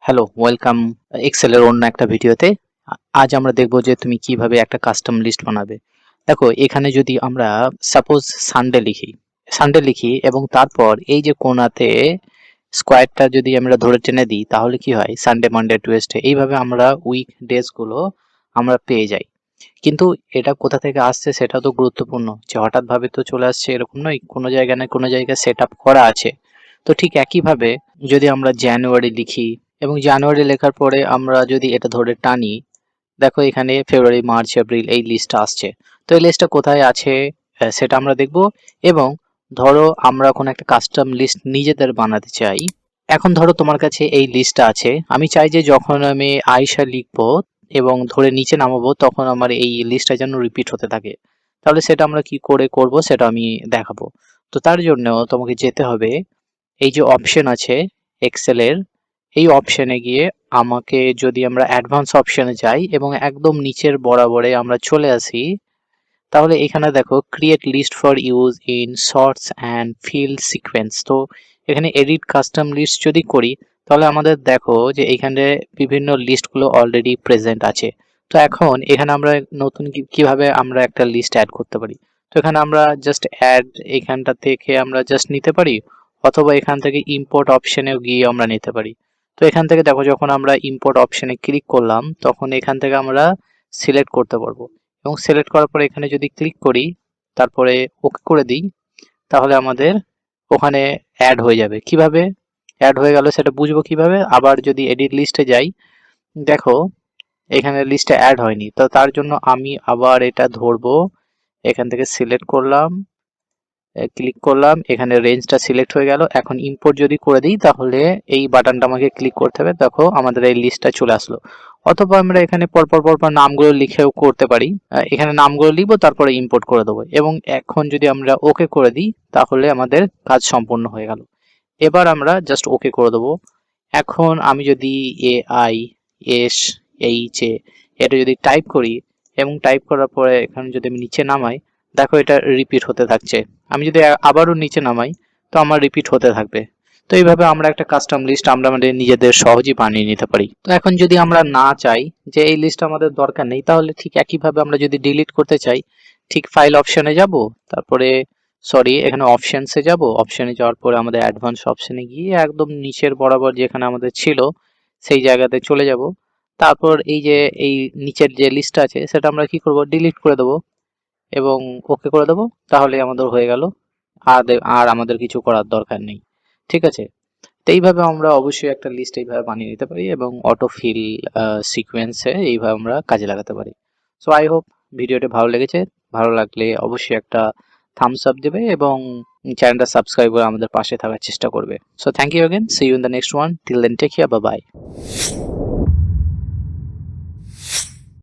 Hello, welcome এক্সেলের অন্য একটা ভিডিওতে। আজ আমরা দেখব যে তুমি কিভাবে একটা কাস্টম লিস্ট বানাবে। দেখো, এখানে যদি আমরা সাপোজ সানডে লিখি এবং তারপর এই যে কোণাতে স্কোয়ারটা যদি আমরা ধরে টেনে দিই, তাহলে কি হয়? সানডে, মানডে, টুইসডে, এইভাবে আমরা উইক ডেজ গুলো আমরা পেয়ে যাই। কিন্তু এটা কোথা থেকে আসছে সেটা তো গুরুত্বপূর্ণ, যে হঠাৎ ভাবে তো চলে আসছে এরকম নয়, কোনো জায়গায় না কোনো জায়গায় সেট আপ করা আছে। তো ঠিক একইভাবে যদি আমরা জানুয়ারি লিখি এবং জানুয়ারি লেখার পরে আমরা যদি এটা ধরে টানি, দেখো এখানে ফেব্রুয়ারি, মার্চ, এপ্রিল এই লিস্টটা আসছে। তো এই লিস্টটা কোথায় আছে সেটা আমরা দেখব। এবং ধরো আমরা কোনো একটা কাস্টম লিস্ট নিজেদের বানাতে চাই। এখন ধরো তোমার কাছে এই লিস্টটা আছে, আমি চাই যে যখন আমি আয়শা লিখবো এবং ধরে নিচে নামাবো তখন আমার এই লিস্টটা যেন রিপিট হতে থাকে। তাহলে সেটা আমরা কি করে করব সেটা আমি দেখাবো। তো তার জন্য তোমাকে যেতে হবে এই যে অপশন আছে এক্সেলের, এই অপশনে গিয়ে আমাকে যদি আমরা অ্যাডভান্স অপশনে যাই এবং একদম নিচের বরাবরে আমরা চলে আসি, তাহলে এখানে দেখো create list for use in sorts and field sequence. তো এখানে এডিট কাস্টম লিস্ট যদি করি, তাহলে আমাদের দেখো যে এখানে বিভিন্ন লিস্টগুলো অলরেডি প্রেজেন্ট আছে। তো এখন এখানে আমরা নতুন কিভাবে আমরা একটা লিস্ট অ্যাড করতে পারি। তো এখানে আমরা জাস্ট অ্যাড, এখানটা থেকে আমরা জাস্ট নিতে পারি, অথবা এখান থেকে ইম্পোর্ট অপশনেও গিয়ে আমরা নিতে পারি। তো এখান থেকে দেখো যখন আমরা ইম্পোর্ট অপশনে ক্লিক করলাম তখন এখান থেকে আমরা সিলেক্ট করতে পারবো। এবং সিলেক্ট করার পরে এখানে যদি ক্লিক করি, তারপরে ওকে করে দিই, তাহলে আমাদের ওখানে অ্যাড হয়ে যাবে। কিভাবে অ্যাড হয়ে গেল সেটা বুঝবো কিভাবে? আবার যদি এডিট লিস্টে যাই, দেখো এখানে লিস্টে অ্যাড হয়নি। তো তার জন্য আমি আবার এটা ধরবো, এখান থেকে সিলেক্ট করলাম, ক্লিক করলাম, এখানে রেঞ্জটা সিলেক্ট হয়ে গেল। এখন ইম্পোর্ট যদি করে দিই, তাহলে এই বাটনটা আমাকে ক্লিক করতে হবে, দেখো আমাদের এই লিস্টটা চলে আসলো। অথবা আমরা এখানে পরপর পরপর নামগুলো লিখেও করতে পারি। এখানে নামগুলো লিখবো, তারপরে ইম্পোর্ট করে দেবো। এবং এখন যদি আমরা ওকে করে দিই, তাহলে আমাদের কাজ সম্পূর্ণ হয়ে গেল। এবার আমরা জাস্ট ওকে করে দেবো। এখন আমি যদি AISH এটা যদি টাইপ করি এবং টাইপ করার পরে এখানে যদি আমি নিচে নামাই, দেখো এটা রিপিট হতে থাকছে। আমি যদি আবারও নিচে নামাই, তো আমার রিপিট হতে থাকবে। তো এইভাবে আমরা একটা কাস্টম লিস্ট আমরা আমাদের নিজেদের সহজেই বানিয়ে নিতে পারি। তো এখন যদি আমরা না চাই যে এই লিস্ট আমাদের দরকার নেই, তাহলে ঠিক একইভাবে আমরা যদি ডিলিট করতে চাই, ঠিক ফাইল অপশনে যাব, তারপরে এখানে অপশনসে যাব, অপশনে যাওয়ার পরে আমাদের অ্যাডভান্স অপশনে গিয়ে একদম নিচের বরাবর যেখানে আমাদের ছিল সেই জায়গাতে চলে যাব। তারপর এই যে এই নিচের যে লিস্ট আছে সেটা আমরা কি করব, ডিলিট করে দেবো এবং ওকে করে দেবো। তাহলে আমাদের হয়ে গেল। আর আমাদের কিছু করার দরকার নেই। ঠিক আছে? তো এইভাবে আমরা অবশ্যই একটা লিস্ট এইভাবে বানিয়ে নিতে পারি এবং অটো ফিল সিকোয়েন্সে এইভাবে আমরা কাজে লাগাতে পারি। সো আই হোপ ভিডিওটা ভালো লেগেছে। ভালো লাগলে অবশ্যই একটা থামস আপ দেবে এবং চ্যানেলটা সাবস্ক্রাইব করে আমাদের পাশে থাকার চেষ্টা করবে। So thank you again, see you in the next one, till then take care, bye by.